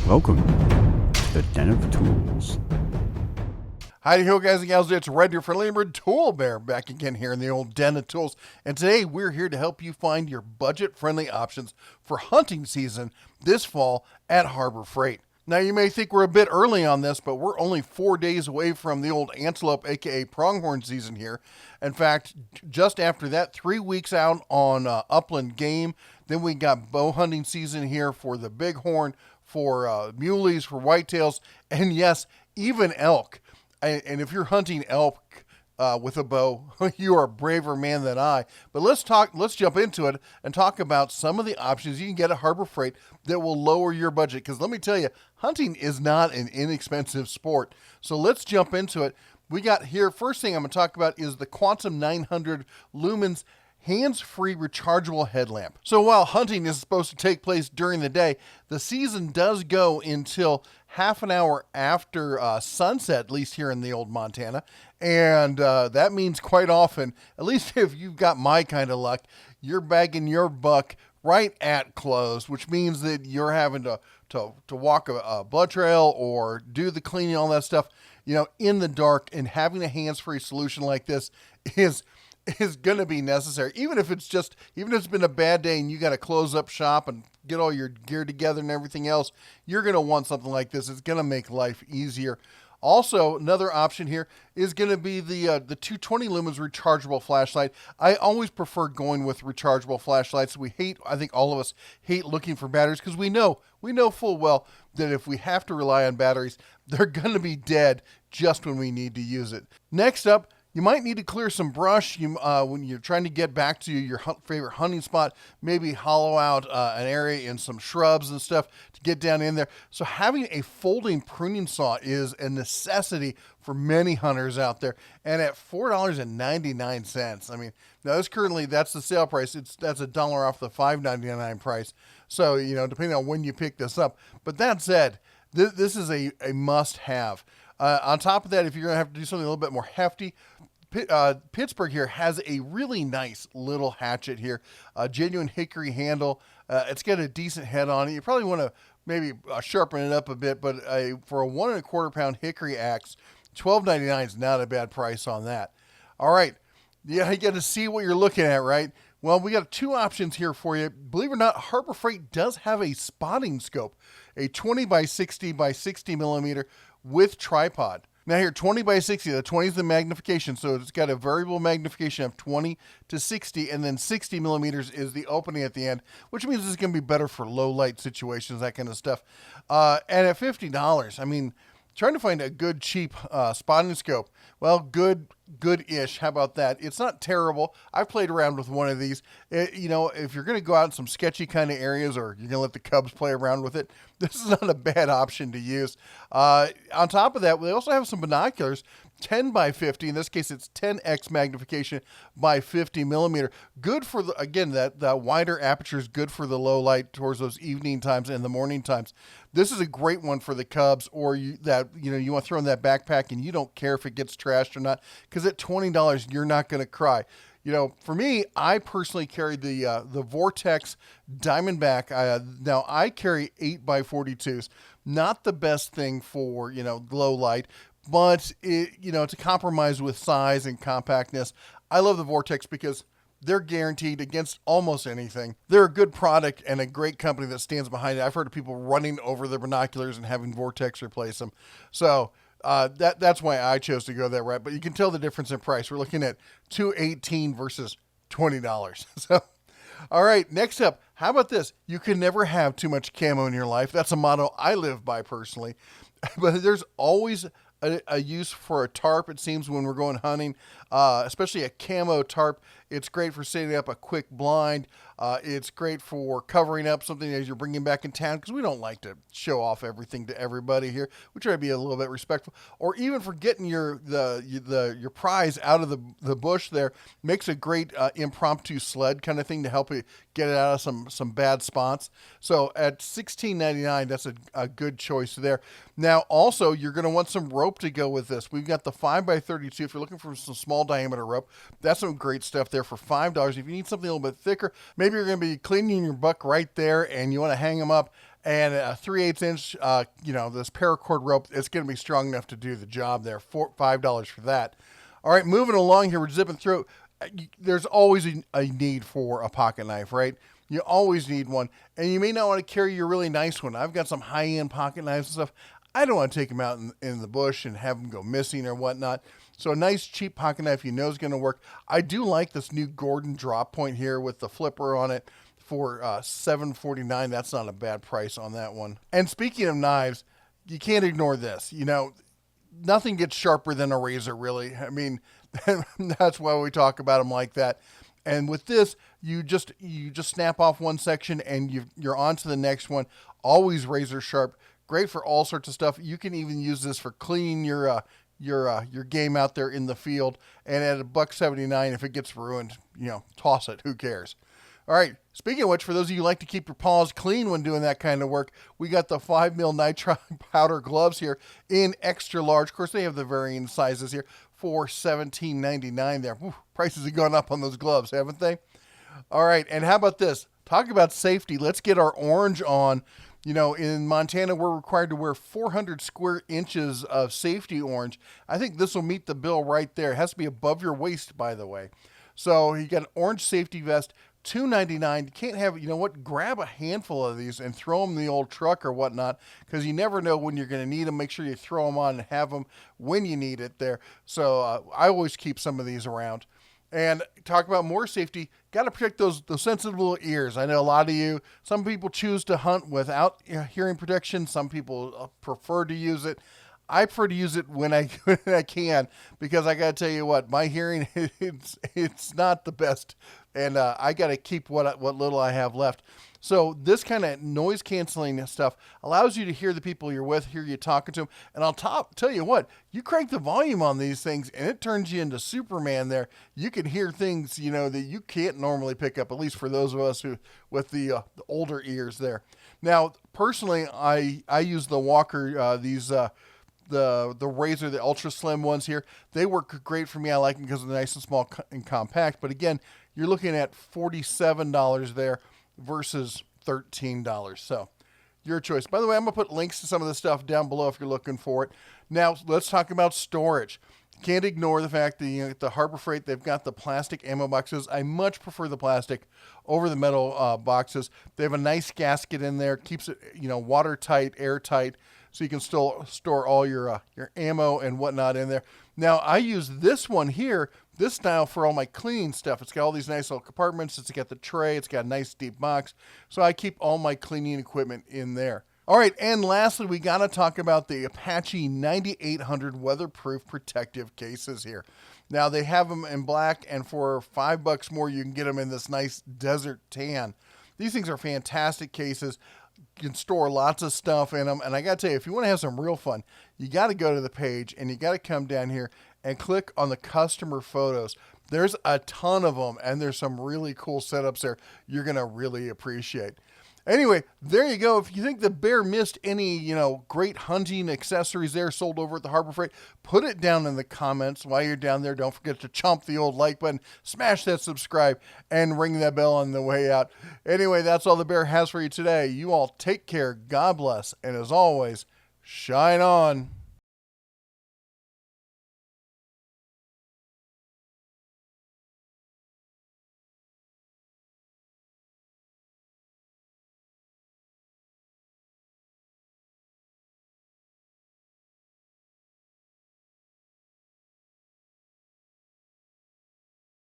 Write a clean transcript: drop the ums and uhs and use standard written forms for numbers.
Welcome to the Den of Tools. Howdy ho, guys and gals, it's Red, your friendly neighborhood tool bear, back again here in the old Den of Tools. And today we're here to help you find your budget-friendly options for hunting season this fall at Harbor Freight. Now you may think we're a bit early on this, but we're only 4 days away from the old antelope, aka pronghorn season here. In fact, just after that, 3 weeks out on upland game. Then we got bow hunting season here for the bighorn, for muleys, for whitetails, and yes, even elk. And if you're hunting elk with a bow, you are a braver man than I. But let's jump into it and talk about some of the options you can get at Harbor Freight that will lower your budget. Because let me tell you, hunting is not an inexpensive sport. So let's jump into it. We got here, first thing I'm going to talk about is the Quantum 900 Lumen's hands-free rechargeable headlamp. So while hunting is supposed to take place during the day, the season does go until half an hour after sunset, at least here in the old Montana. And that means quite often, at least if you've got my kind of luck, you're bagging your buck right at close, which means that you're having to walk a blood trail or do the cleaning, all that stuff, in the dark. And having a hands-free solution like this is going to be necessary, even if it's been a bad day and you got to close up shop and get all your gear together and everything else. You're going to want something like this. It's going to make life easier. Also, another option here is going to be the 220 lumens rechargeable flashlight. I always prefer going with rechargeable flashlights. I think all of us hate looking for batteries because we know full well that if we have to rely on batteries, they're going to be dead just when we need to use it. Next up, you might need to clear some brush when you're trying to get back to your favorite hunting spot, maybe hollow out an area in some shrubs and stuff to get down in there. So having a folding pruning saw is a necessity for many hunters out there. And at $4.99, I mean, now that's the sale price. That's $1 off the $5.99 price. So, depending on when you pick this up. But that said, this is a must-have. On top of that, if you're going to have to do something a little bit more hefty, Pittsburgh here has a really nice little hatchet here, a genuine hickory handle. It's got a decent head on it. You probably want to maybe sharpen it up a bit, but for a 1 1/4 pound hickory axe, $12.99 is not a bad price on that. All right, yeah, you got to see what you're looking at, right? Well, we got 2 options here for you. Believe it or not, Harbor Freight does have a spotting scope, a 20 by 60 by 60 millimeter with tripod. Now here, 20 by 60, the 20 is the magnification, so it's got a variable magnification of 20 to 60, and then 60 millimeters is the opening at the end, which means it's going to be better for low light situations, that kind of stuff. And at $50, I mean, trying to find a good, cheap spotting scope, well, good-ish. How about that? It's not terrible. I've played around with one of these. If you're going to go out in some sketchy kind of areas or you're going to let the cubs play around with it, this is not a bad option to use. On top of that, we also have some binoculars, 10 by 50. In this case, it's 10x magnification by 50 millimeter. Good for that wider aperture is good for the low light towards those evening times and the morning times. This is a great one for the cubs, or you want to throw in that backpack and you don't care if it gets trashed or not, because at $20 you're not going to cry. For me, I personally carry the Vortex Diamondback. Now I carry 8 by 42s. Not the best thing for low light, but it's a compromise with size and compactness. I love the Vortex because they're guaranteed against almost anything. They're a good product and a great company that stands behind it. I've heard of people running over their binoculars and having Vortex replace them. So that's why I chose to go that route. But you can tell the difference in price. We're looking at $218 versus $20. So, all right, next up, how about this? You can never have too much camo in your life. That's a motto I live by personally. But there's always a use for a tarp, it seems, when we're going hunting, especially a camo tarp. It's great for setting up a quick blind. It's great for covering up something as you're bringing back in town, because we don't like to show off everything to everybody here. We try to be a little bit respectful, or even for getting your prize out of the bush there. Makes a great impromptu sled kind of thing to help you get it out of some bad spots. So at $16.99, that's a good choice there. Now also, you're going to want some rope to go with this. We've got the 5 by 32. If you're looking for some small diameter rope, that's some great stuff there for $5. If you need something a little bit thicker, maybe you're going to be cleaning your buck right there and you want to hang them up and a 3/8 inch, this paracord rope, it's going to be strong enough to do the job there. $5 for that. All right, moving along here, we're zipping through. There's always a need for a pocket knife, right? You always need one, and you may not want to carry your really nice one. I've got some high-end pocket knives and stuff. I don't want to take them out in the bush and have them go missing or whatnot. So a nice cheap pocket knife you know is going to work. I do like this new Gordon drop point here with the flipper on it for $7.49. That's not a bad price on that one. And speaking of knives, you can't ignore this. Nothing gets sharper than a razor, really. I mean, that's why we talk about them like that. And with this, you just snap off one section and you're on to the next one. Always razor sharp. Great for all sorts of stuff. You can even use this for cleaning your game out there in the field. And at $1.79, if it gets ruined, toss it. Who cares? All right. Speaking of which, for those of you who like to keep your paws clean when doing that kind of work, we got the 5mm nitrile powder gloves here in extra large. Of course, they have the varying sizes here for $17.99 there. Whew, prices have gone up on those gloves, haven't they? All right. And how about this? Talk about safety. Let's get our orange on. In Montana, we're required to wear 400 square inches of safety orange. I think this will meet the bill right there. It has to be above your waist, by the way. So you got an orange safety vest, $2.99. You can't have, grab a handful of these and throw them in the old truck or whatnot, because you never know when you're going to need them. Make sure you throw them on and have them when you need it there. So I always keep some of these around. And talk about more safety, got to protect those sensitive little ears. I know a lot of some people choose to hunt without hearing protection. Some people prefer to use it. I prefer to use it when I can, because I got to tell you what, my hearing, it's not the best. And I got to keep what little I have left. So this kind of noise canceling stuff allows you to hear the people you're with, hear you talking to them. And I'll tell you what, you crank the volume on these things and it turns you into Superman there. You can hear things, that you can't normally pick up, at least for those of us who with the older ears there. Now, personally, I use the Walker, the razor, the ultra slim ones here. They work great for me. I like them because they're nice and small and compact. But again, you're looking at $47 there versus $13. So your choice. By the way, I'm going to put links to some of the stuff down below if you're looking for it. Now, let's talk about storage. Can't ignore the fact that the Harbor Freight, they've got the plastic ammo boxes. I much prefer the plastic over the metal boxes. They have a nice gasket in there, keeps it watertight, airtight, so you can still store all your ammo and whatnot in there. Now, I use this one here, this style, for all my cleaning stuff. It's got all these nice little compartments. It's got the tray. It's got a nice deep box. So I keep all my cleaning equipment in there. All right, and lastly, we got to talk about the Apache 9800 weatherproof protective cases here. Now, they have them in black, and for $5 more, you can get them in this nice desert tan. These things are fantastic cases. You can store lots of stuff in them. And I got to tell you, if you want to have some real fun, you got to go to the page and you got to come down here and click on the customer photos. There's a ton of them, and there's some really cool setups there you're going to really appreciate. Anyway, there you go. If you think the bear missed any, great hunting accessories there sold over at the Harbor Freight, put it down in the comments while you're down there. Don't forget to chomp the old like button, smash that subscribe, and ring that bell on the way out. Anyway, that's all the bear has for you today. You all take care. God bless. And as always, shine on.